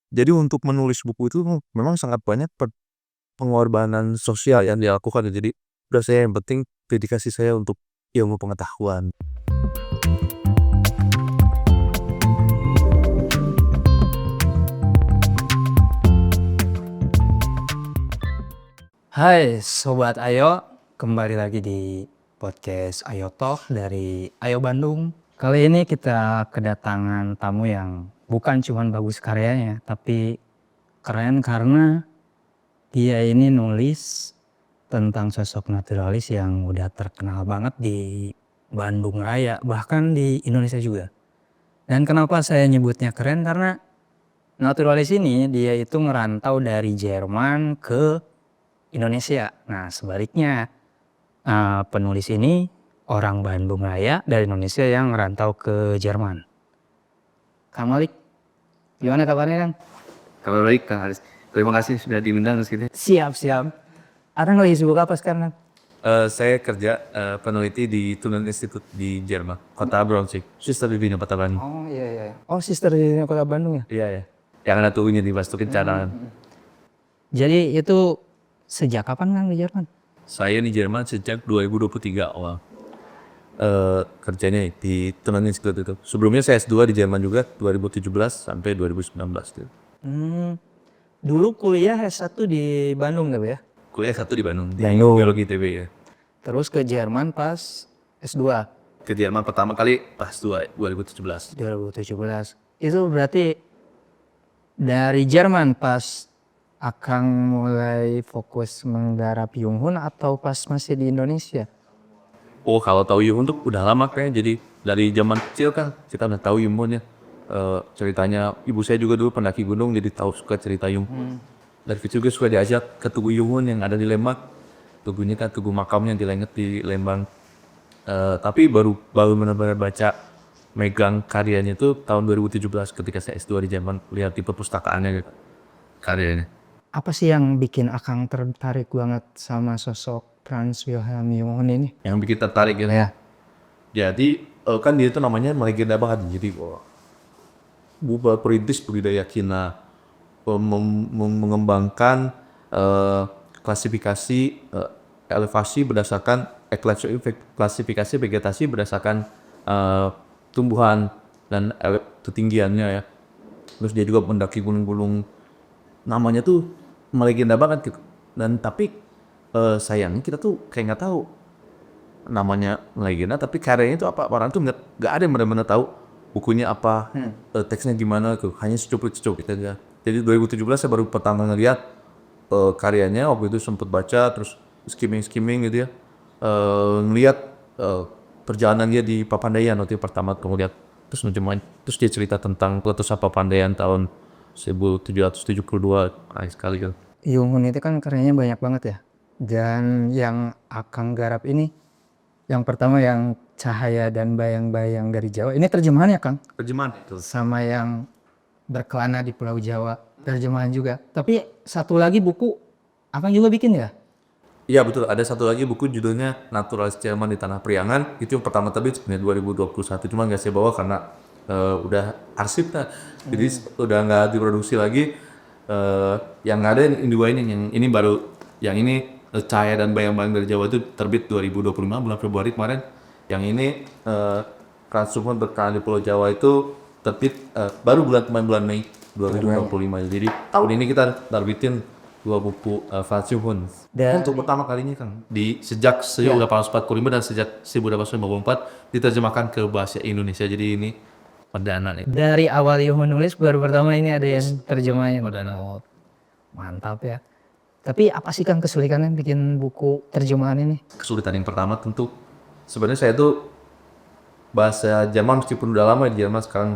Jadi untuk menulis buku itu memang sangat banyak pengorbanan sosial yang dilakukan ya. Jadi udah saya yang penting dedikasi saya untuk ilmu pengetahuan. Hai Sobat Ayo, kembali lagi di podcast Ayo Talk dari Ayo Bandung. Kali ini kita kedatangan tamu yang bukan cuma bagus karyanya, tapi keren karena dia ini nulis tentang sosok naturalis yang udah terkenal banget di Bandung Raya, bahkan di Indonesia juga. Dan kenapa saya nyebutnya keren? Karena naturalis ini dia itu ngerantau dari Jerman ke Indonesia. Nah sebaliknya penulis ini orang Bandung Raya dari Indonesia yang ngerantau ke Jerman. Kang Malik, gimana kabarnya Kang? Kabar baik Kang Haris. Terima kasih sudah diundang ke sini. Siap. Akang lagi sibuk apa sekarang? Saya kerja peneliti di Tunen Institute di Jerman, kota Braunschweig. Sister di Kota Bandung. Oh iya. Oh sister di kota Bandung ya? Iya ya. Yang ada tuhnya di Bastukin cadangan. Jadi itu sejak kapan Kang di Jerman? Saya di Jerman sejak 2023 awal. Kerjanya di Tunen Institute itu. Sebelumnya saya S2 di Jerman juga 2017 sampai 2019 gitu. Dulu kuliah S1 di Bandung nggak ya? Kuliah satu di Bandung, di Bandung. Biologi ITB ya. Terus ke Jerman pas S2 Ke Jerman pertama kali pas 2017. 2017. Itu berarti dari Jerman pas Akang mulai fokus menggarap Yunghun atau pas masih di Indonesia? Oh kalau tahu Yumun tuh udah lama kayaknya. Jadi dari zaman kecil kan kita udah tahu Yumun ya. Ceritanya ibu saya juga dulu pendaki gunung jadi tahu suka cerita Yumun. Dari kecil juga suka diajak ke Tugu Yumun yang ada di Lembang. Tugunya kan tugu makamnya di Lenget di Lembang. Tapi baru benar-benar baca megang karyanya itu tahun 2017 ketika saya S2 di Jerman, lihat di perpustakaannya gitu, karyanya. Apa sih yang bikin Akang tertarik banget sama sosok Franz Wilhelm Junghun ini? Yang bikin tertarik gitu. Ya. Jadi kan dia itu namanya legenda banget. Jadi perintis budidaya Cina, mengembangkan klasifikasi elevasi berdasarkan klasifikasi vegetasi berdasarkan tumbuhan dan ketinggiannya ya. Terus dia juga mendaki gunung-gunung, namanya tuh melegenda banget gitu. Dan tapi sayangnya kita tuh kayak nggak tahu namanya legenda, tapi karyanya itu apa, orang tuh nggak ada yang benar-benar tahu bukunya apa, teksnya gimana tuh, hanya secuplik aja. Jadi 2017 saya baru pertama ngeliat karyanya. Waktu itu sempet baca terus skimming gitu ya, ngeliat perjalanan dia di Papandayan waktu itu pertama lihat. Terus dia cerita tentang Letusan Papandayan tahun 1772, aneh sekali kan. Junghun itu kan karyanya banyak banget ya. Dan yang Akang garap ini, yang pertama yang Cahaya dan Bayang-Bayang dari Jawa. Ini terjemahannya Kang? Terjemahan itu. Sama yang Berkelana di Pulau Jawa, terjemahan juga. Tapi satu lagi buku Akang juga bikin ya? Iya betul, ada satu lagi buku judulnya Naturalis Jerman di Tanah Priangan. Itu yang pertama terbit sebenarnya 2021, cuma nggak saya bawa karena udah arsip lah. Jadi udah nggak diproduksi lagi. Yang ada ini dua ini, yang ini baru, yang ini Cahaya dan Bayang-Bayang dari Jawa itu terbit 2025 bulan Februari kemarin. Yang ini Transumon Berkelana di Pulau Jawa itu terbit baru bulan Mei 2025. Jadi tahun ini kita terbitin dua buku Franz Junghun. Dan Untuk pertama kalinya Kang, di sejak 1845 dan sejak 1854 diterjemahkan ke bahasa Indonesia. Jadi ini perdana nih. dari awal Junghun nulis baru pertama ini ada yang terjemahnya. Perdana. Oh, mantap ya. Tapi apa sih Kang kesulitannya bikin buku terjemahan ini? Kesulitan yang pertama tentu sebenarnya saya tuh bahasa Jerman meskipun udah lama di Jerman, sekarang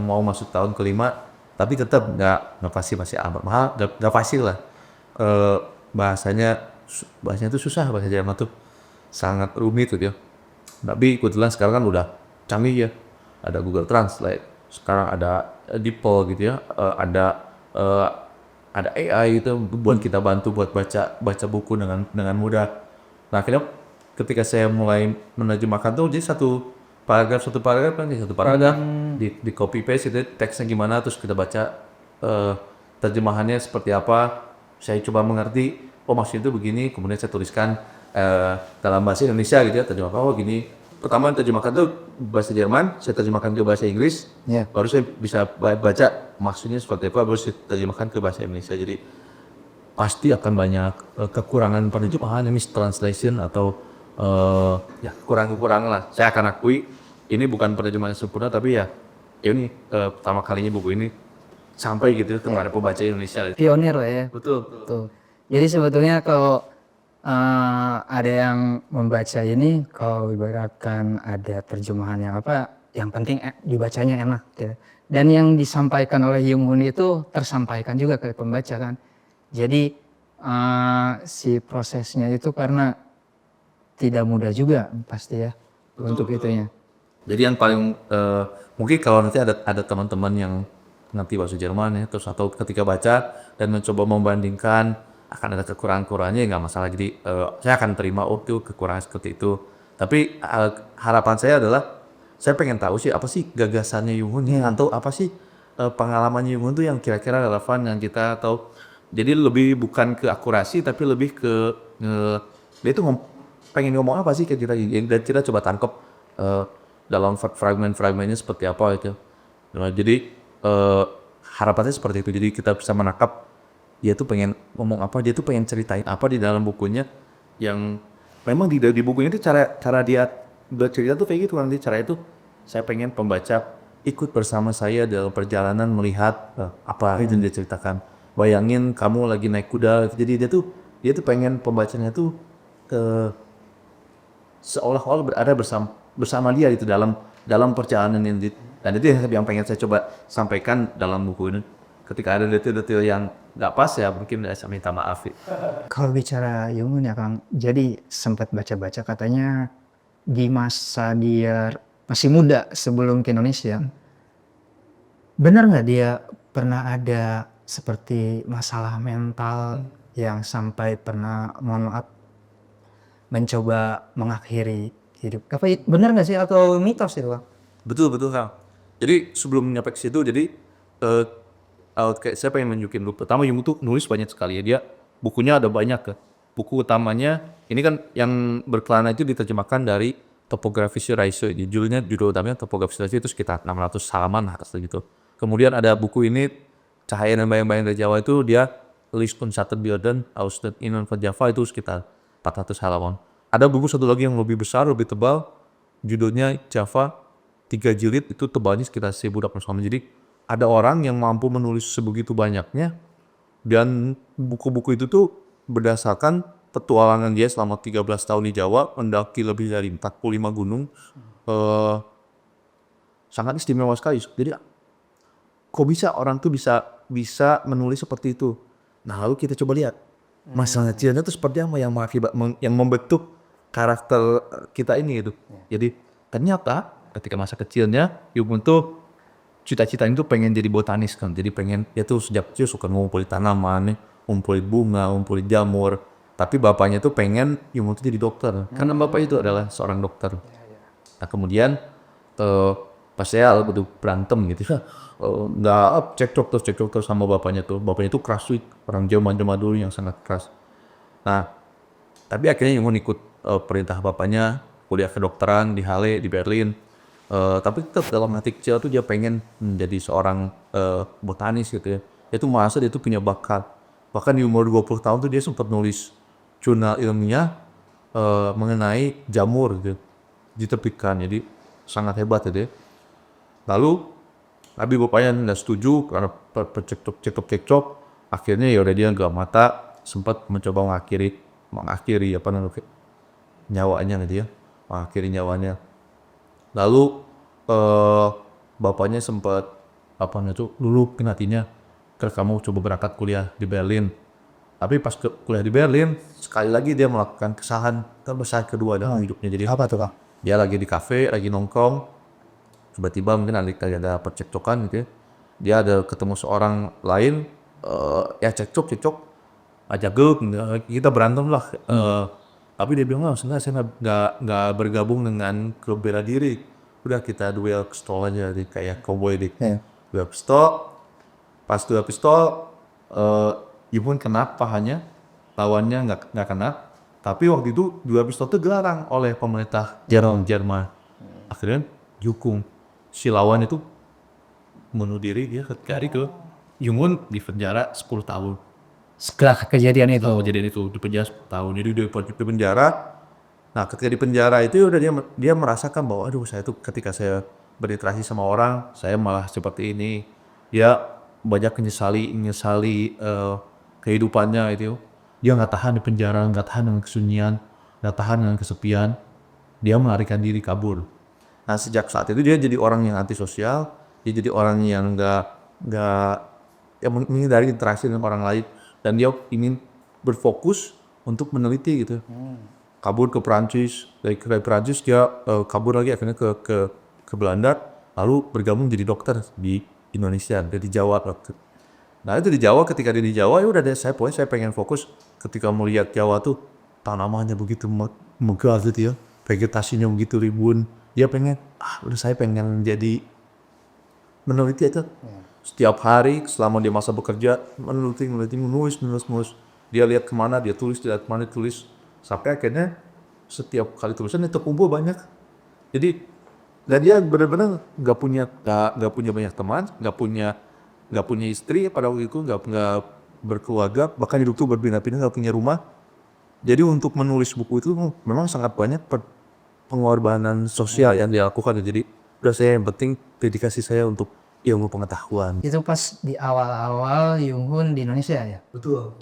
mau masuk tahun kelima, tapi tetap nggak pasti, masih amat mahal, nggak pasti lah. Bahasanya tuh susah, bahasa Jerman tuh sangat rumit gitu ya. Tapi kebetulan sekarang kan udah canggih ya, ada Google Translate, sekarang ada DeepL gitu ya, ada AI itu buat kita bantu buat baca buku dengan mudah. Nah akhirnya ketika saya mulai menerjemahkan tuh, jadi satu paragraf kan, di copy paste itu teksnya gimana, terus kita baca terjemahannya seperti apa. Saya coba mengerti, oh maksudnya itu begini, kemudian saya tuliskan dalam bahasa Indonesia gitu ya, terjemahkan oh gini. Pertama terjemahkan itu bahasa Jerman, saya terjemahkan ke bahasa Inggris, baru saya bisa baca maksudnya seperti apa, baru saya terjemahkan ke bahasa Indonesia. Jadi pasti akan banyak kekurangan penerjemahan, mistranslation atau ya kurang-kekurangan lah. Saya akan akui ini bukan penerjemahan sempurna, tapi ya ini pertama kalinya buku ini sampai gitu kepada pembaca Indonesia. Pionir lah ya. Betul. Tuh. Jadi sebetulnya kalau ada yang membaca ini, kalau ibaratkan ada terjemahan yang apa, yang penting dibacanya enak ya. Dan yang disampaikan oleh Yung Hoon itu tersampaikan juga ke pembaca kan. Jadi si prosesnya itu karena tidak mudah juga pasti ya untuk itunya. Jadi yang paling mungkin kalau nanti ada teman-teman yang ngerti bahasa Jerman ya, terus atau ketika baca dan mencoba membandingkan akan ada kekurangan-kekurangannya nggak masalah. Jadi saya akan terima itu kekurangan seperti itu. Tapi harapan saya adalah saya pengen tahu sih apa sih gagasannya Yung Hoon atau apa sih pengalamannya Yung Hoon tuh yang kira-kira relevan yang kita tahu. Jadi lebih bukan ke akurasi tapi lebih ke dia itu pengen ngomong apa sih kira-kira, dan kita coba tangkap dalam fragmen-fragmennya seperti apa itu. Nah, jadi harapannya seperti itu. Jadi kita bisa menangkap dia tuh pengen ngomong apa, dia tuh pengen ceritain apa di dalam bukunya yang memang di bukunya itu cara dia bercerita tuh kayak gitu. Nanti cara itu saya pengen pembaca ikut bersama saya dalam perjalanan melihat apa itu yang dia ceritakan. Bayangin kamu lagi naik kuda, jadi dia tuh pengen pembacanya tuh seolah-olah berada bersama dia itu dalam perjalanan ini. Dan itu yang pengen saya coba sampaikan dalam buku ini. Ketika ada detail-detail yang nggak pas ya mungkin saya minta maaf. Kalau bicara Yung Hoon ya Kang, jadi sempat baca-baca katanya di masa dia masih muda sebelum ke Indonesia, benar nggak dia pernah ada seperti masalah mental yang sampai pernah, mohon maaf, mencoba mengakhiri hidup? Apa benar nggak sih atau mitos itu Kang? Betul Kang. Jadi sebelum nyampe ke situ, jadi kayak saya pengen nunjukin dulu. Pertama Yung tuh nulis banyak sekali ya, dia bukunya ada banyak ya. Buku utamanya ini kan yang berkelana itu diterjemahkan dari Topografi Shiraishi. Judul utamanya Topografi Shiraishi itu sekitar 600 halaman harus gitu. Kemudian ada buku ini Cahaya dan Bayang-Bayang dari Jawa, itu dia Licht und Schattenbilder aus den Innern von Java, itu sekitar 400 halaman. Ada buku satu lagi yang lebih besar, lebih tebal, judulnya Java 3 jilid, itu tebalnya sekitar 1000 halaman. Jadi ada orang yang mampu menulis sebegitu banyaknya, dan buku-buku itu tuh berdasarkan petualangan dia selama 13 tahun di Jawa, mendaki lebih dari 45 gunung. Sangat istimewa sekali. Jadi kok bisa orang tuh bisa menulis seperti itu. Nah lalu kita coba lihat masalah kecilnya itu seperti apa yang membentuk karakter kita ini gitu. Jadi ternyata ketika masa kecilnya Yung Hoon tuh cita-citanya itu pengen jadi botanis kan. Jadi pengen, dia tuh sejak kecil suka ngumpulin tanaman, ngumpulin bunga, ngumpulin jamur. Tapi bapaknya tuh pengen Yung Hoon tuh jadi dokter. Karena bapak itu adalah seorang dokter. Nah kemudian pas saya berantem gitu, nggak cekcok terus sama bapaknya tuh. Bapaknya tuh keras sih, orang Jawa dulu yang sangat keras. Nah tapi akhirnya Yung Hoon ikut perintah bapaknya kuliah kedokteran di Halle di Berlin. Tapi tetap dalam hati kecil tuh dia pengen menjadi seorang botanis gitu ya. Dia tuh merasa dia tuh punya bakat. Bahkan di umur 20 tahun tuh dia sempat nulis jurnal ilmiah mengenai jamur gitu, diterbitkan. Jadi sangat hebat ya dia. Lalu tapi bapaknya nggak setuju karena cekcok. Akhirnya ya udah dia nggak mata, sempat mencoba mengakhiri apa namanya nyawanya gitu ya, mengakhiri nyawanya. Lalu bapaknya sempat luluhin hatinya, kamu coba berangkat kuliah di Berlin. Tapi pas kuliah di Berlin, sekali lagi dia melakukan kesalahan terbesar kedua dalam hidupnya. Jadi Apa tuh Kang? dia lagi di kafe, lagi nongkrong, tiba-tiba mungkin ada percekcokan gitu ya. Dia ada ketemu seorang lain, ya cekcok aja kita berantem lah. Tapi dia bilang sebenarnya saya nggak bergabung dengan klub bela diri, udah kita duel pistol aja kayak cowboy di duel pistol. Pas dua pistol, Yun kena pahanya, lawannya nggak kena. Tapi waktu itu dua pistol itu dilarang oleh pemerintah Jerman. Akhirnya dihukum. Si lawan itu bunuh diri, dia hari ke Yun di penjara 10 tahun. Setelah kejadian itu. Kejadian itu di penjara 10 tahun. Jadi di penjara. Nah, ketika di penjara itu udah dia merasakan bahwa aduh, saya tuh ketika saya berinteraksi sama orang, saya malah seperti ini. Dia banyak menyesali kehidupannya itu. Dia nggak tahan di penjara, nggak tahan dengan kesunyian, nggak tahan dengan kesepian. Dia melarikan diri kabur. Nah, sejak saat itu dia jadi orang yang antisosial, dia jadi orang yang nggak menghindari interaksi dengan orang lain, dan dia ingin berfokus untuk meneliti gitu. Kabur ke Perancis, dari Perancis dia kabur lagi akhirnya ke Belanda, lalu bergabung jadi dokter di Indonesia, dari Jawa. Nah itu di Jawa, ketika dia di Jawa ya udah deh, saya pengen fokus ketika melihat Jawa tuh tanamannya begitu megah gitu ya, vegetasinya begitu rimbun. Dia pengen, udah saya pengen jadi meneliti itu. Setiap hari selama dia masa bekerja meneliti, menulis. Dia lihat kemana dia tulis, sampai akhirnya setiap kali tulisan itu kumpul banyak. Jadi dan dia benar-benar nggak punya banyak teman, nggak punya istri pada waktu itu, nggak berkeluarga, bahkan hidup tuh berpindah-pindah, nggak punya rumah. Jadi untuk menulis buku itu memang sangat banyak pengorbanan sosial yang dia lakukan. Jadi udah saya yang penting dedikasi saya untuk ilmu pengetahuan. Itu pas di awal-awal Yunghun di Indonesia ya? Betul.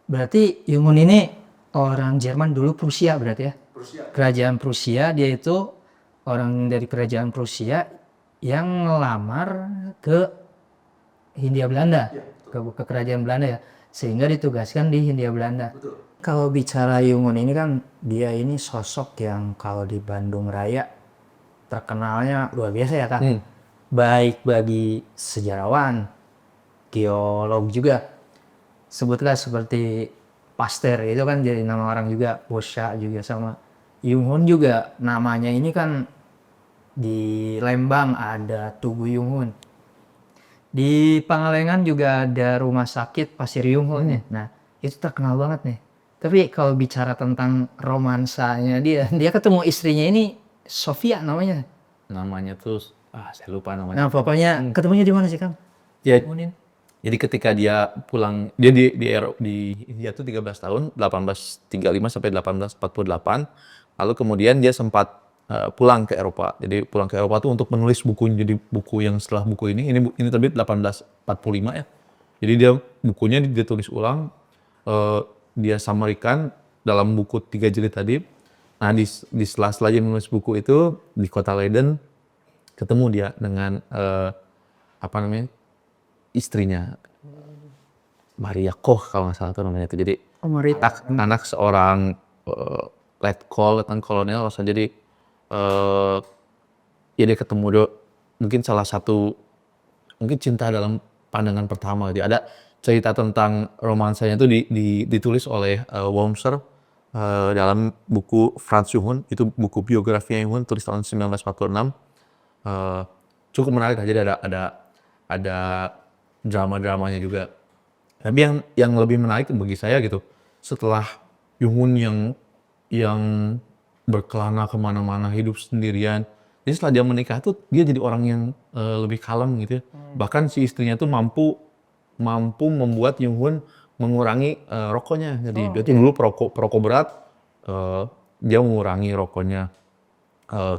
Berarti Yunghun ini orang Jerman dulu, Prusia berarti ya? Kerajaan Prusia, dia itu orang dari kerajaan Prusia yang ngelamar ke Hindia Belanda, ke kerajaan Belanda ya, sehingga ditugaskan di Hindia Belanda. Kalau bicara Yunghun ini kan dia ini sosok yang kalau di Bandung Raya terkenalnya luar biasa ya Kak. Baik bagi sejarawan, geolog juga. Sebutlah seperti Pasteur itu kan jadi nama orang juga, Boscha juga sama. Yunghun juga namanya ini kan di Lembang ada Tugu Yunghun. Di Pangalengan juga ada rumah sakit Pasir Yunghun ya. Nah itu terkenal banget nih. Tapi kalau bicara tentang romansanya dia ketemu istrinya ini Sofia namanya. Namanya tuh saya lupa namanya. Nah pokoknya ketemunya di mana sih Kang? Ya, jadi ketika dia pulang, dia di India tuh 13 tahun, 1835 sampai 1848. Lalu kemudian dia sempat pulang ke Eropa. Jadi pulang ke Eropa tuh untuk menulis buku, jadi buku yang setelah buku ini terbit 1845 ya. Jadi bukunya dia tulis ulang, dia samarikan dalam buku 3 jilid tadi. Nah di sela-sela dia menulis buku itu di kota Leiden ketemu dia dengan istrinya, Maria Koch kalau nggak salah tuh namanya itu. Jadi anak seorang letnan kolonel. Jadi ya dia ketemu mungkin salah satu cinta dalam pandangan pertama. Jadi ada cerita tentang romansanya itu ditulis oleh Wormser dalam buku Franz Yunghun, itu buku biografi Yunghun tulis tahun 1946. Cukup menarik. Jadi ada drama-dramanya juga. Tapi yang lebih menarik bagi saya gitu, setelah Yunghun yang berkelana kemana-mana, hidup sendirian. Jadi setelah dia menikah tuh dia jadi orang yang lebih kalem gitu ya. Bahkan si istrinya tuh mampu membuat Yunghun mengurangi rokoknya. Jadi dia tuh dulu perokok berat, dia mengurangi rokoknya,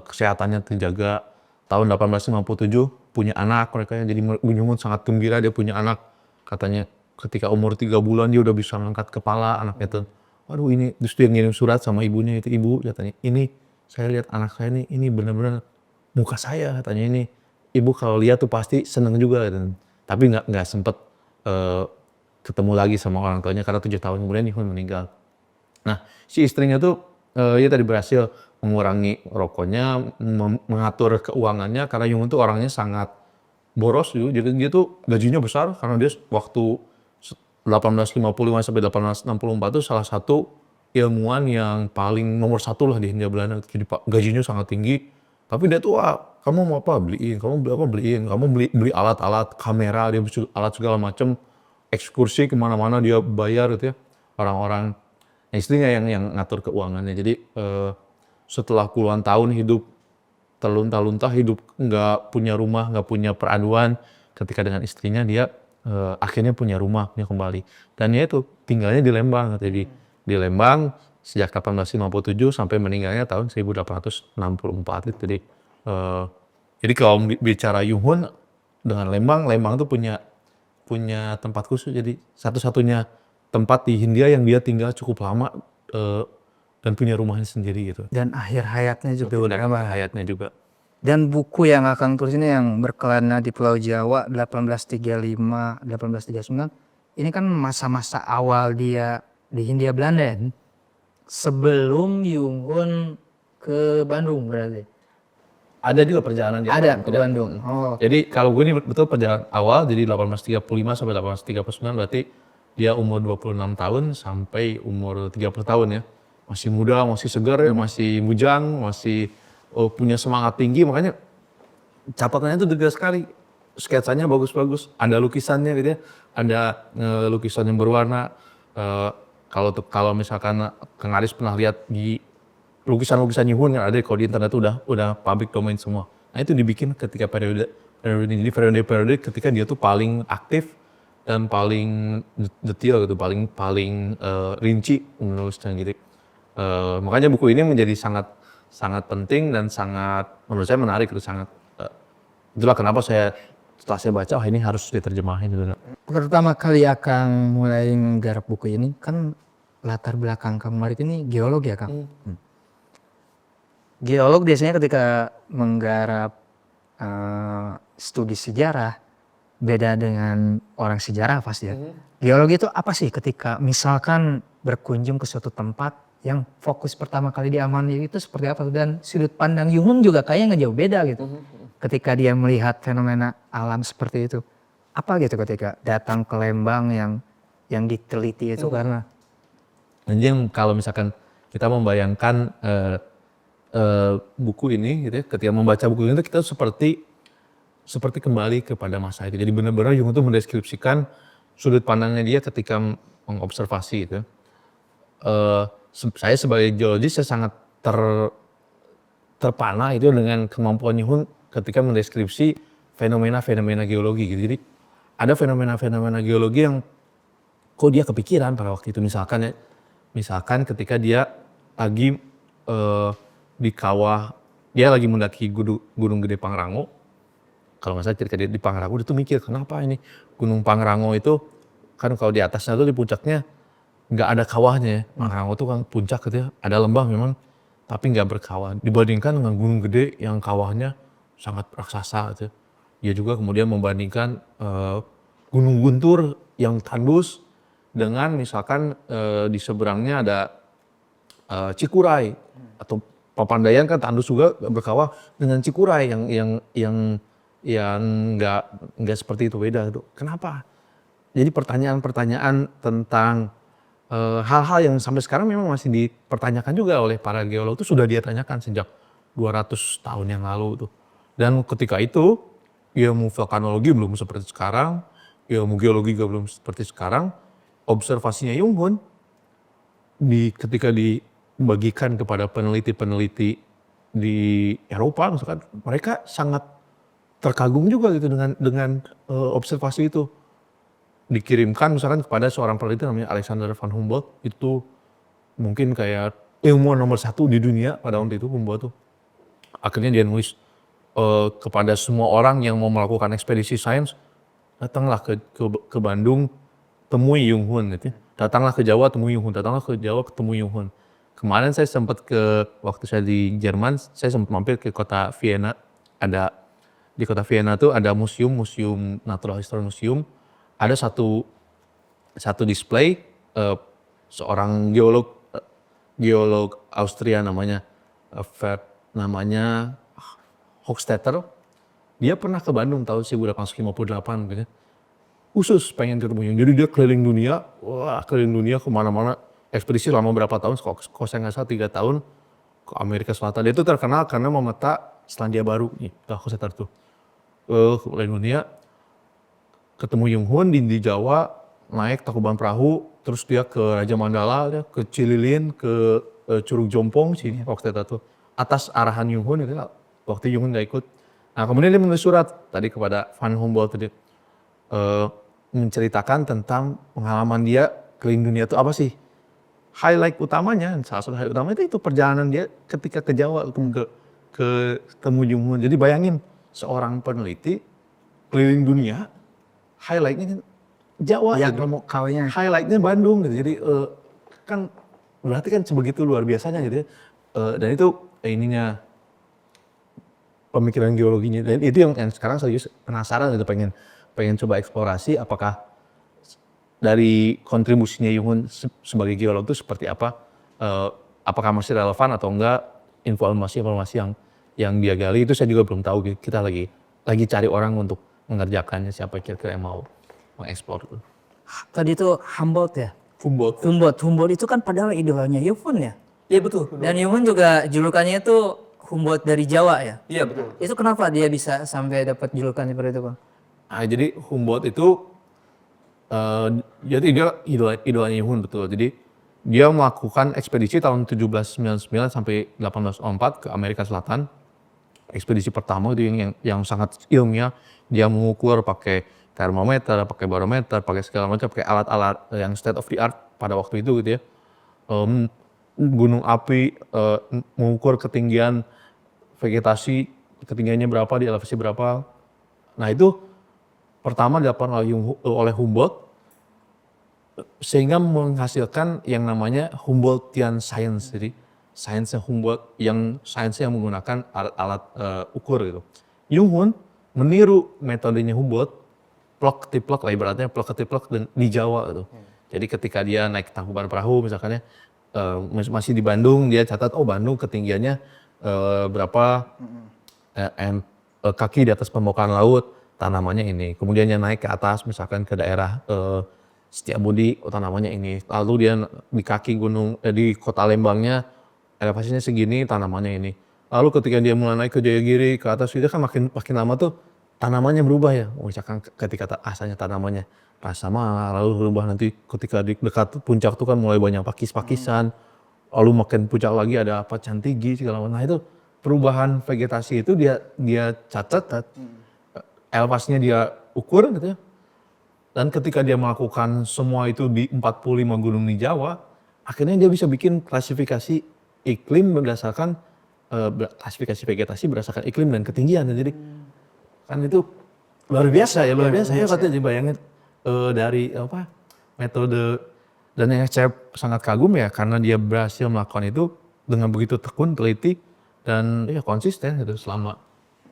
kesehatannya terjaga. Tahun 1857 punya anak mereka, jadi Yunghun sangat gembira dia punya anak. Katanya ketika umur 3 bulan dia udah bisa ngangkat kepala anaknya tuh. Waduh ini, terus dia ngirim surat sama ibunya itu, ibu katanya ini saya lihat anak saya ini benar-benar muka saya, katanya ini ibu kalau lihat tuh pasti seneng juga gitu. Tapi nggak sempet ketemu lagi sama orang tuanya karena 7 tahun kemudian Yunghun meninggal. Nah si istrinya tuh dia tadi berhasil mengurangi rokoknya, mengatur keuangannya, karena Yunghun tuh orangnya sangat boros gitu. Jadi dia tuh gajinya besar karena dia waktu 1855 sampai 1864 tuh salah satu ilmuwan yang paling nomor 1 lah di Hindia Belanda. Jadi gajinya sangat tinggi. Tapi dia tuh, kamu mau apa beliin, kamu beli alat-alat kamera, dia beli alat segala macam, ekskursi kemana-mana dia bayar gitu ya. Orang-orang istrinya yang ngatur keuangannya. Jadi setelah puluhan tahun hidup terlunta-lunta, hidup nggak punya rumah, nggak punya peraduan, ketika dengan istrinya dia akhirnya punya rumah, punya kembali. Dan dia itu tinggalnya di Lembang, jadi di Lembang sejak 1857 sampai meninggalnya tahun 1864 itu. Jadi kalau bicara Yunghun dengan Lembang tuh punya tempat khusus, jadi satu-satunya tempat di Hindia yang dia tinggal cukup lama dan punya rumahnya sendiri gitu. Dan akhir hayatnya juga. Betul, dan hayatnya juga. Dan buku yang akan tulis ini yang Berkelana di Pulau Jawa 1835-1839 ini kan masa-masa awal dia di Hindia Belanda ya? Sebelum Yunghun ke Bandung berarti. Ada juga perjalanan dia. Ada ke Bandung. Oh. Jadi kalau gue ini betul perjalanan awal, jadi 1835 sampai 1839 berarti dia umur 26 tahun sampai umur 30 tahun ya. Masih muda, masih segar ya, masih bujang, masih punya semangat tinggi, makanya catatannya itu detail sekali. Sketsanya bagus-bagus, ada lukisannya gitu ya, ada lukisan yang berwarna. Kalau misalkan Kang Aris pernah lihat di lukisan-lukisan Yunghun yang ada kalau di internet udah public domain semua. Nah itu dibikin ketika periode ketika dia tuh paling aktif dan paling detail gitu, paling rinci menulisnya gitu. Makanya buku ini menjadi sangat penting dan menurut saya menarik gitu, itulah kenapa setelah saya baca ini harus diterjemahin gitu. Pertama kali Akang mulai menggarap buku ini kan latar belakang Kang ini geolog ya Kang. Geolog biasanya ketika menggarap studi sejarah beda dengan orang sejarah pasti ya. Geologi itu apa sih ketika misalkan berkunjung ke suatu tempat yang fokus pertama kali diamati itu seperti apa, dan sudut pandang Yunghun juga kayaknya nggak jauh beda gitu. Ketika dia melihat fenomena alam seperti itu, apa gitu ketika datang ke Lembang yang diteliti itu karena. Jadi kalau misalkan kita membayangkan buku ini gitu ya, ketika membaca buku ini kita seperti kembali kepada masa itu. Jadi benar-benar Yunghun itu mendeskripsikan sudut pandangnya dia ketika mengobservasi itu. Saya sebagai geologis saya sangat terpana itu dengan kemampuan Yunghun ketika mendeskripsi fenomena-fenomena geologi gitu. Jadi ada fenomena-fenomena geologi yang kok dia kepikiran pada waktu itu, misalkan ketika dia lagi di kawah, dia lagi mendaki Gunung Gede Pangrango. Kalau nggak salah cerita dia di Pangrango, dia tuh mikir kenapa ini Gunung Pangrango itu kan kalau di atasnya tuh di puncaknya nggak ada kawahnya ya. Pangrango tuh kan puncak gitu ya, ada lembah memang tapi nggak berkawah. Dibandingkan dengan Gunung Gede yang kawahnya sangat raksasa gitu. Dia juga kemudian membandingkan Gunung Guntur yang tandus dengan misalkan di seberangnya ada Cikuray atau Papandayan kan tandus juga berkawah, dengan Cikuray yang nggak seperti itu, beda itu. Kenapa? Jadi pertanyaan-pertanyaan tentang hal-hal yang sampai sekarang memang masih dipertanyakan juga oleh para geolog, itu sudah dia tanyakan sejak 200 tahun yang lalu tuh. Dan ketika itu ilmu vulkanologi belum seperti sekarang, ilmu geologi juga belum seperti sekarang. Observasinya Yunghun ketika dibagikan kepada peneliti-peneliti di Eropa misalkan, mereka sangat terkagum juga gitu dengan observasi itu. Dikirimkan misalkan kepada seorang peneliti namanya Alexander van Humboldt, itu mungkin kayak ilmuwan nomor 1 di dunia pada waktu itu, Humboldt tuh. Akhirnya dia nulis kepada semua orang yang mau melakukan ekspedisi sains, datanglah ke Bandung, temui Yunghun gitu ya. Datanglah ke Jawa, temui Yunghun. Datanglah ke Jawa, ketemu Yunghun. Kemarin saya sempat waktu saya di Jerman, saya sempat mampir ke kota Vienna. Di kota Vienna tuh ada museum Natural History Museum. Ada satu display seorang geolog Austria namanya Hochstetter. Dia pernah ke Bandung tahun 1858 gitu. Khusus pengen ketemu Yunghun. Jadi dia keliling dunia kemana-mana. Ekspedisi lama berapa tahun, kalau saya nggak salah 3 tahun ke Amerika Selatan. Dia itu terkenal karena memeta Selandia Baru nih, aku setar tuh ke dunia, ketemu Yung Hun di Jawa, naik Tangkuban Perahu, terus dia ke Raja Mandala, dia ke Cililin, ke Curug Jompong sini waktu itu tuh, atas arahan Yung Hun itu, waktu Yung Hun nggak ikut. Nah kemudian dia menulis surat tadi kepada Van Humboldt tadi, menceritakan tentang pengalaman dia keliling dunia itu apa sih. Highlight utamanya, salah satu highlight utamanya itu perjalanan dia ketika ke Jawa, ke temu Yung Hun. Jadi bayangin seorang peneliti keliling dunia, highlightnya Jawa, Yang gitu. kawinnya. Highlightnya Bandung gitu. Jadi kan berarti kan sebegitu luar biasanya gitu ya. Dan itu ininya pemikiran geologinya. Dan itu yang sekarang saya penasaran gitu, pengen coba eksplorasi apakah dari kontribusinya Yung Hun sebagai geolog itu seperti apa, apakah masih relevan atau enggak, informasi-informasi yang dia gali itu saya juga belum tahu. Kita lagi cari orang untuk mengerjakannya, siapa kira-kira yang mau mengeksplor itu. Tadi itu Humboldt ya? Humboldt. Humboldt itu kan padahal idolanya Yung Hun ya? Iya betul. Dan Yung Hun juga julukannya itu Humboldt dari Jawa ya? Iya betul. Itu kenapa dia bisa sampai dapat julukan seperti itu, Bang? Nah, jadi Humboldt itu jadi dia idolanya Yung Hun betul. Jadi dia melakukan ekspedisi tahun 1799 sampai 1804 ke Amerika Selatan. Ekspedisi pertama itu yang sangat ilmiah. Dia mengukur pakai termometer, pakai barometer, pakai segala macam, pakai alat-alat yang state of the art pada waktu itu gitu ya. Gunung api, mengukur ketinggian vegetasi, ketinggiannya berapa, di elevasi berapa. Nah itu pertama dilakukan oleh Humboldt, sehingga menghasilkan yang namanya Humboldtian Science. Jadi sainsnya Humboldt, sainsnya yang menggunakan alat-alat ukur gitu. Yung Hun meniru metodenya Humboldt, plok ketiplok lah ibaratnya, plok ketiplok di Jawa gitu. Jadi ketika dia naik Tangkuban Perahu misalkannya, masih di Bandung, dia catat, oh Bandung ketinggiannya berapa kaki di atas permukaan laut, tanamannya ini. Kemudian dia naik ke atas misalkan ke daerah Setiabudi, tanamannya ini. Lalu dia di kaki gunung, di kota Lembangnya elevasinya segini, tanamannya ini. Lalu ketika dia mulai naik ke Jayagiri, ke atas, dia kan makin lama tuh tanamannya berubah ya. Misalkan ketika asalnya tanamannya sama, lalu berubah nanti ketika di dekat puncak tuh kan mulai banyak pakis-pakisan. Lalu makin puncak lagi ada apa, Cantigi segala macam. Nah itu perubahan vegetasi itu dia catat, elevasinya dia ukur gitu ya. Dan ketika dia melakukan semua itu di 45 gunung di Jawa, akhirnya dia bisa bikin klasifikasi iklim berdasarkan klasifikasi vegetasi berdasarkan iklim dan ketinggian. Jadi kan itu luar biasa ya katanya dibayangin dari metode, dan yang saya sangat kagum ya karena dia berhasil melakukan itu dengan begitu tekun, teliti dan ya konsisten gitu selama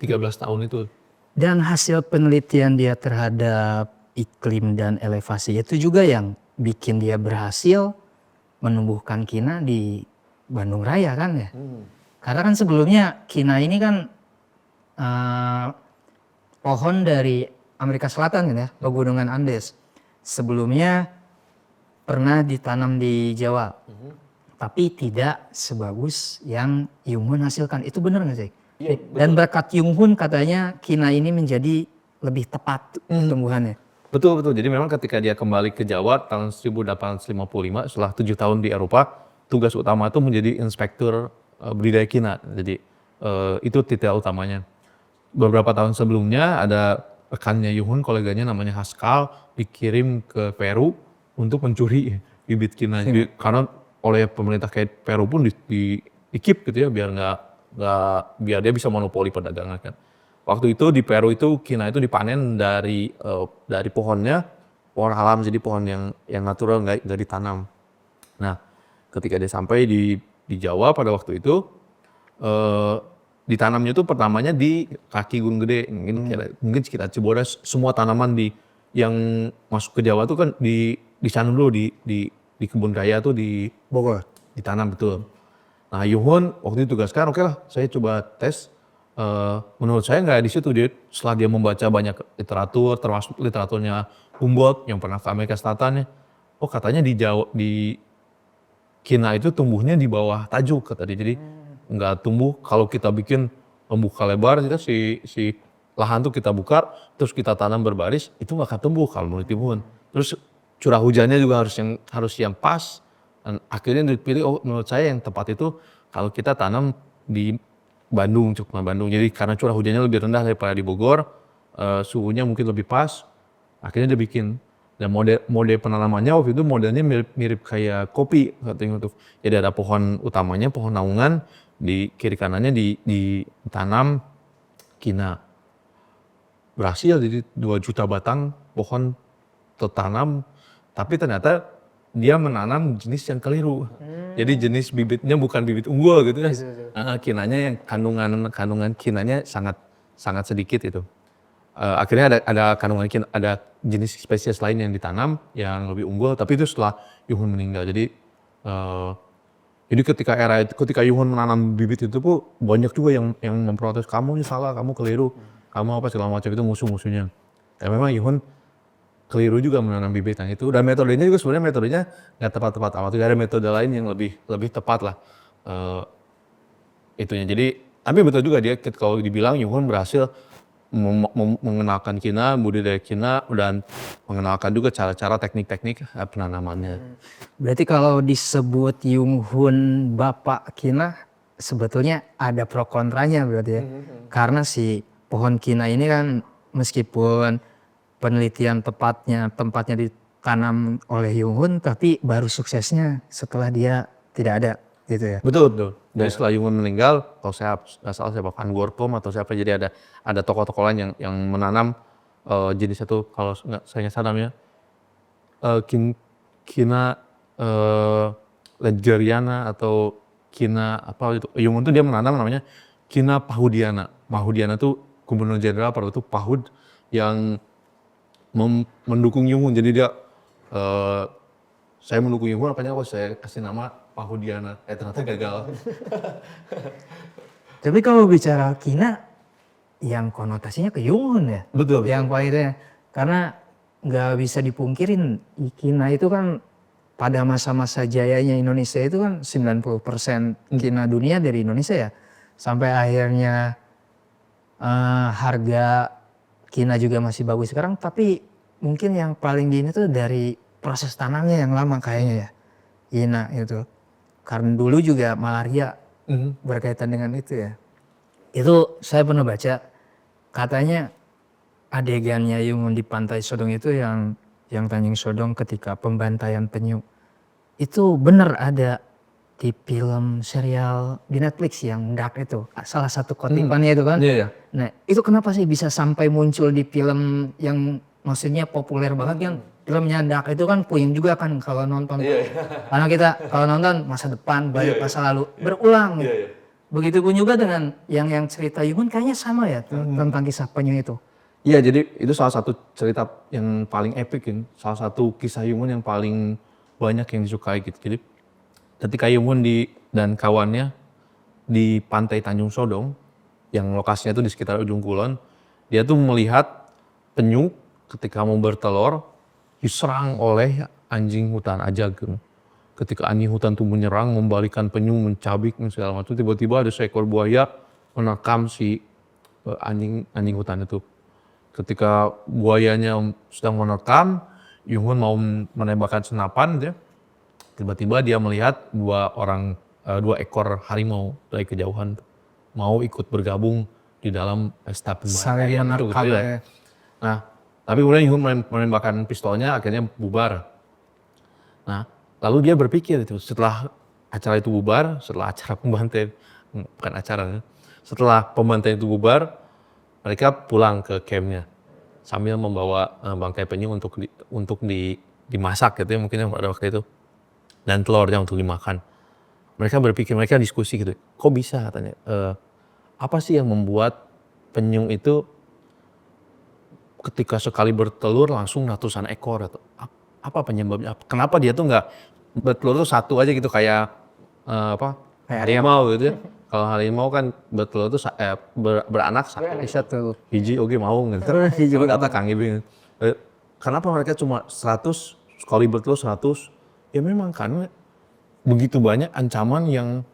13 tahun itu. Dan hasil penelitian dia terhadap iklim dan elevasi itu juga yang bikin dia berhasil menumbuhkan kina di Bandung Raya kan ya. Karena kan sebelumnya kina ini kan pohon dari Amerika Selatan kan ya, pegunungan Andes. Sebelumnya pernah ditanam di Jawa, tapi tidak sebagus yang Yung Hun hasilkan. Itu benar nggak sih? Iya, Dan berkat Yung Hun katanya kina ini menjadi lebih tepat tumbuhannya. Betul. Jadi memang ketika dia kembali ke Jawa tahun 1855 setelah 7 tahun di Eropa, tugas utama itu menjadi inspektur budidaya kina. Jadi itu titik utamanya. Beberapa tahun sebelumnya ada rekannya Yung Hun, koleganya namanya Haskell, dikirim ke Peru untuk mencuri bibit kina. Jadi, karena oleh pemerintah kayak Peru pun di keep gitu ya biar dia bisa monopoli perdagangan kan. Waktu itu di Peru itu kina itu dipanen dari pohonnya, pohon alam, jadi pohon yang natural nggak ditanam. Nah, ketika dia sampai di Jawa pada waktu itu ditanamnya itu pertamanya di kaki Gunung Gede, mungkin sekitar Cibodas. Semua tanaman yang masuk ke Jawa tuh kan di sana dulu di kebun raya tuh di Bogor ditanam betul. Nah, Yung Hun waktu itu tugaskan, oke lah saya coba tes. Menurut saya nggak di situ, setelah dia membaca banyak literatur termasuk literaturnya Humboldt yang pernah ke Amerika Selatan ya, oh katanya di kina itu tumbuhnya di bawah tajuk kata dia, jadi nggak tumbuh kalau kita bikin membuka lebar gitu, si lahan tuh kita buka terus kita tanam berbaris, itu nggak akan tumbuh kalau menurut Yuhun. Terus curah hujannya juga harus yang pas, dan akhirnya dipilih menurut saya yang tepat itu kalau kita tanam di Bandung, cukup Bandung. Jadi karena curah hujannya lebih rendah daripada di Bogor, suhunya mungkin lebih pas, akhirnya dia bikin. Dan mode penanamannya waktu itu modelnya mirip kayak kopi katanya tuh. Jadi ada pohon utamanya, pohon naungan, di kiri kanannya ditanam kina. Berhasil, jadi 2 juta batang pohon tertanam, tapi ternyata dia menanam jenis yang keliru. Jadi jenis bibitnya bukan bibit unggul gitu ya. Kinanya yang kandungan kinanya sangat sedikit itu. Akhirnya ada kandungan ada jenis spesies lain yang ditanam yang lebih unggul, tapi itu setelah Yuhun meninggal. Jadi ketika Yuhun menanam bibit itu pun banyak juga yang memprotes, kamu ini salah, kamu keliru, kamu apa segala macam, itu musuh-musuhnya. Ya memang Yuhun keliru juga menanam bibit yang itu, dan metodenya juga sebenarnya nggak tepat-tepat amat. Ada metode lain yang lebih tepat lah itunya. Jadi tapi betul juga dia kalau dibilang Yuhun berhasil mengenalkan kina, budidaya kina, dan mengenalkan juga cara-cara teknik-teknik penanamannya. Berarti kalau disebut Yuhun bapak kina sebetulnya ada pro kontranya berarti ya. Karena si pohon kina ini kan meskipun penelitian tempatnya ditanam oleh Yuhun, tapi baru suksesnya setelah dia tidak ada gitu ya. Betul. Dari setelah Yuhun meninggal, kalau saya nggak salah siapa Van Gorkom atau siapa, jadi ada tokoh-tokoh lain yang menanam jenis itu, kalau saya nggak salah namanya kina ledgeriana atau kina apa itu. Yuhun tuh dia menanam namanya kina pahudiana. Pahudiana tuh gubernur jenderal pada itu Pahud yang mendukung Yuhun. Jadi dia saya mendukung Yuhun, apanya saya kasih nama Pahudiana, ternyata gagal. Tapi kalau bicara kina, yang konotasinya ke Yuhun ya. Betul. Yang pahitnya, karena nggak bisa dipungkirin kina itu kan pada masa-masa jayanya Indonesia itu kan 90% kina dunia dari Indonesia ya. Sampai akhirnya harga kina juga masih bagus sekarang, tapi mungkin yang paling gini tuh dari proses tanamnya yang lama kayaknya ya, kina itu. Karena dulu juga malaria berkaitan dengan itu ya. Itu saya pernah baca, katanya adegannya Yuhun di Pantai Sodong itu yang Tanjung Sodong ketika pembantaian penyu. Itu benar ada di film serial di Netflix yang Dark itu. Salah satu kutipannya itu kan. Iya. Nah itu kenapa sih bisa sampai muncul di film yang maksudnya populer banget yang filmnya Dark itu kan puyeng juga kan kalau nonton. Karena kita kalau nonton masa depan, balik masa lalu, berulang. Begitupun juga dengan yang cerita Yuhun kayaknya sama ya tentang kisah penyu itu. Iya, jadi itu salah satu cerita yang paling epic, salah satu kisah Yuhun yang paling banyak yang disukai gitu. Jadi ketika Yuhun dan kawannya di Pantai Tanjung Sodong, yang lokasinya itu di sekitar Ujung Kulon, dia tuh melihat penyu ketika mau bertelur diserang oleh anjing hutan ajag. Ketika anjing hutan itu menyerang, membalikan penyu, mencabik, segala macam, tiba-tiba ada seekor buaya menekam si anjing hutan itu. Ketika buayanya sedang menerkam, Yuhun mau menembakkan senapan, tiba-tiba dia melihat dua ekor harimau dari kejauhan mau ikut bergabung di dalam pesta pembantaian itu. Nah, tapi kemudian Yuhun menembakkan pistolnya, akhirnya bubar. Nah, lalu dia berpikir itu setelah acara itu bubar, setelah pembantaian itu bubar, mereka pulang ke campnya sambil membawa bangkai penyu untuk dimasak gitu ya, mungkin pada waktu itu, dan telurnya untuk dimakan. Mereka diskusi gitu, kok bisa katanya, apa sih yang membuat penyu itu ketika sekali bertelur langsung ratusan ekor, atau apa penyebabnya? Kenapa dia tuh nggak bertelur tuh satu aja gitu kayak harimau gitu ya? Kalau harimau kan bertelur tuh beranak satu hiji oke mau gitu. Coba kata Kang Ibing. Kenapa mereka cuma 100 sekali bertelur 100? Ya memang karena begitu banyak ancaman yang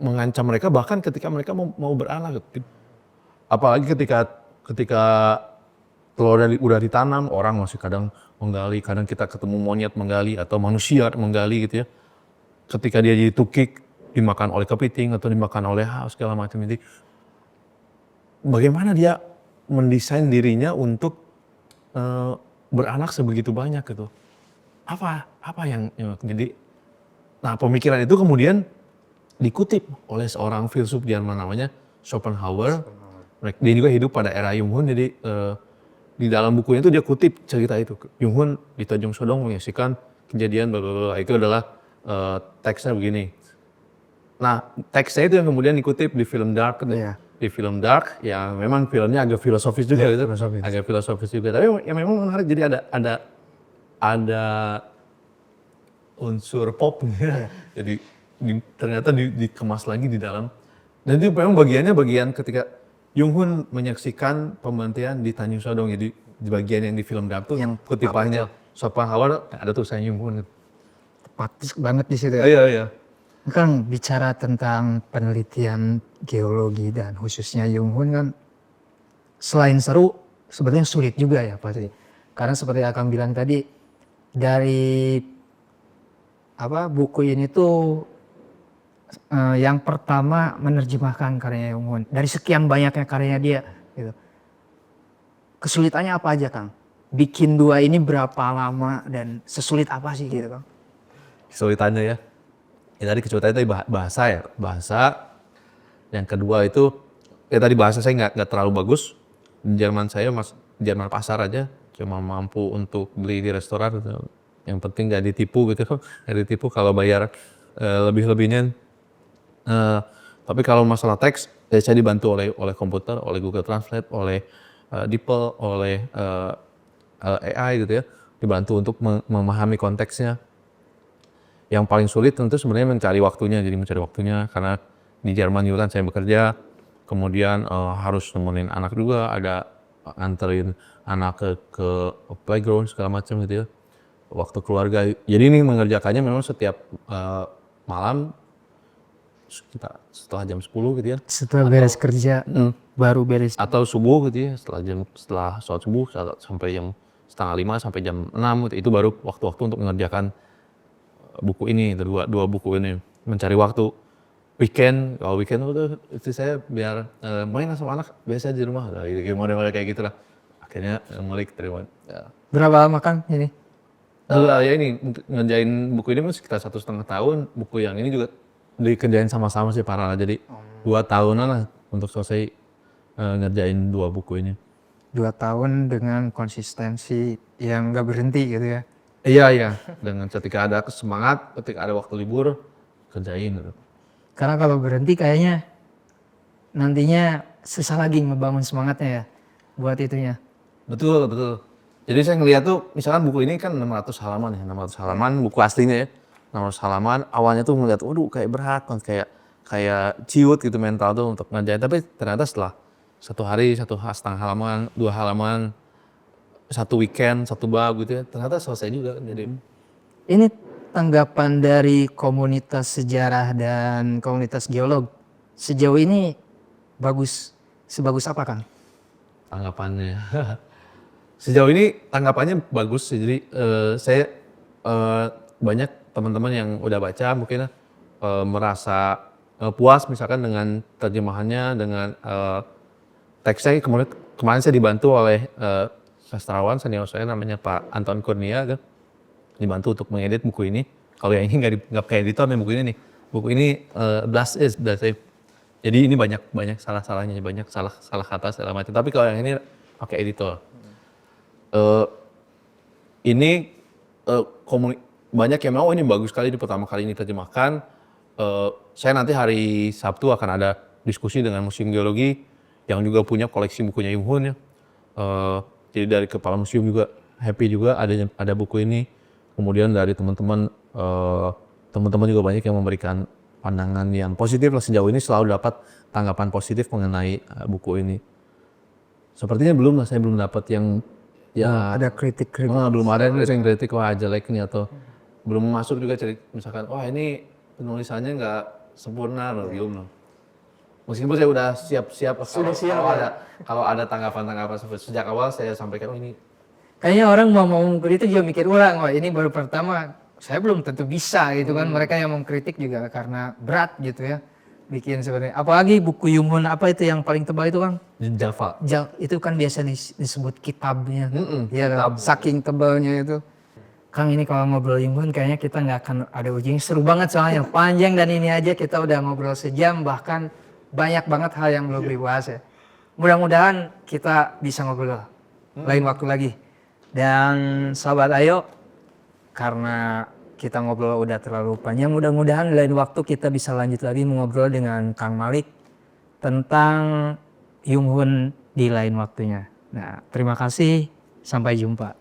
mengancam mereka, bahkan ketika mereka mau beranak. apalagi ketika telur udah ditanam, orang masih kadang menggali, kadang kita ketemu monyet menggali atau manusia menggali gitu ya. Ketika dia jadi tukik, dimakan oleh kepiting atau dimakan oleh segala macam itu. Bagaimana dia mendesain dirinya untuk beranak sebegitu banyak gitu. Apa yang jadi, nah pemikiran itu kemudian dikutip oleh seorang filsuf Jerman namanya Schopenhauer. Dia juga hidup pada era Junghun, jadi di dalam bukunya itu dia kutip cerita itu. Junghun di Tanjung Sodong menyaksikan kejadian blablabla. Itu adalah teksnya begini. Nah, teksnya itu yang kemudian dikutip di film Dark. Di film Dark, ya memang filmnya agak filosofis juga gitu. Agak filosofis juga. Tapi yang memang menarik, jadi ada unsur pop. Jadi ternyata dikemas lagi di dalam. Dan itu memang bagian ketika Junghun menyaksikan pembantian di Tanjung Sodong. Jadi di bagian yang di film Dark tuh yang kutipannya Schopenhauer ada tulisan Junghun. Tepat banget di situ. Iya. Kan bicara tentang penelitian geologi dan khususnya Junghun kan selain seru sebenarnya sulit juga ya pasti. Karena seperti Akang bilang tadi, dari buku ini tuh yang pertama menerjemahkan karya Junghun dari sekian banyaknya karyanya dia gitu. Kesulitannya apa aja Kang? Bikin dua ini berapa lama dan sesulit apa sih gitu Kang? Kesulitannya ya. Tadi kesulitannya tadi bahasa. Yang kedua itu tadi bahasa saya nggak terlalu bagus. Jerman saya Jerman pasar aja cuma mampu untuk beli di restoran. Yang penting nggak ditipu gitu. Nggak ditipu kalau bayar lebih-lebihnya. Tapi kalau masalah teks, saya dibantu oleh komputer, oleh Google Translate, oleh DeepL, oleh AI gitu ya. Dibantu untuk memahami konteksnya. Yang paling sulit tentu sebenarnya mencari waktunya karena di Jerman juga kan saya bekerja, kemudian harus nemenin anak juga, ada anterin anak ke playground segala macam gitu ya, waktu keluarga. Jadi ini mengerjakannya memang setiap malam setelah jam 10 gitu ya. Setelah beres kerja baru beres. Atau subuh gitu ya, setelah sholat subuh sampai jam 4:30 sampai jam 6 gitu, itu baru waktu-waktu untuk mengerjakan buku ini, dua buku ini. Mencari waktu kalau weekend itu saya biar main sama anak biasa di rumah, model kayak gitulah. Akhirnya Malik terima. Ya. Berapa lama Kang ini? Ya ini untuk ngerjain buku ini sekitar 1,5 tahun. Buku yang ini juga dikerjain sama-sama sih paralel, jadi 2 tahunan lah untuk selesai ngerjain 2 buku ini. 2 tahun dengan konsistensi yang gak berhenti gitu ya. Iya. Dengan ketika ada semangat, ketika ada waktu libur, kerjain gitu. Karena kalau berhenti kayaknya nantinya susah lagi ngebangun semangatnya ya buat itunya. Betul. Jadi saya ngeliat tuh, misalkan buku ini kan 600 halaman ya, 600 halaman buku aslinya ya. 600 halaman, awalnya tuh ngeliat, waduh kayak berat, kayak ciut gitu mental tuh untuk ngerjain. Tapi ternyata setelah 1 hari, 1,5 halaman, 2 halaman, 1 weekend, 1 bab gitu ya, ternyata selesai juga. Jadi Ini tanggapan dari komunitas sejarah dan komunitas geolog sejauh ini sebagus apa Kang? tanggapannya sejauh ini tanggapannya bagus. Jadi saya banyak teman-teman yang udah baca mungkin merasa puas misalkan dengan terjemahannya, dengan teksnya. Kemarin saya dibantu oleh sastrawan senior saya namanya Pak Anton Kurnia kan, dibantu untuk mengedit buku ini. Kalau yang ini nggak pakai editor nih buku ini nih. Buku ini blast. Jadi ini banyak salah-salahnya, banyak salah kata segala macam. Tapi kalau yang ini pakai editor. Ini banyak yang mau ini bagus sekali, di pertama kali ini terjemahkan. Saya nanti hari Sabtu akan ada diskusi dengan Museum Geologi yang juga punya koleksi bukunya Junghun ya. Jadi dari kepala museum juga happy juga ada buku ini. Kemudian dari teman-teman juga banyak yang memberikan pandangan yang positif lah. Sejauh ini selalu dapat tanggapan positif mengenai buku ini. Sepertinya saya belum dapat yang Ada kritik. belum ada yang kritik wah jelek nih, atau belum masuk juga misalkan wah ini penulisannya nggak sempurna loh, belum loh. Meskipun saya udah siap-siap kalau ada tanggapan-tanggapan sejak awal saya sampaikan ini. Kayaknya orang mau mengkritik juga mikir ulang, wah ini baru pertama, saya belum tentu bisa gitu kan. Mereka yang mengkritik juga karena berat gitu ya bikin sebenarnya. Apalagi buku Jung Hoon apa itu yang paling tebal itu Kang? Java. Itu kan biasa disebut kitabnya, ya kan? Saking tebalnya itu. Kang ini kalau ngobrol Jung Hoon kayaknya kita nggak akan ada ujungnya, seru banget soalnya panjang dan ini aja kita udah ngobrol sejam, bahkan banyak banget hal yang belum dibahas ya. Mudah-mudahan kita bisa ngobrol lain waktu lagi. Dan sahabat Ayo, karena kita ngobrol udah terlalu panjang, mudah-mudahan lain waktu kita bisa lanjut lagi mengobrol dengan Kang Malik tentang Jung Hoon di lain waktunya. Nah, terima kasih, sampai jumpa.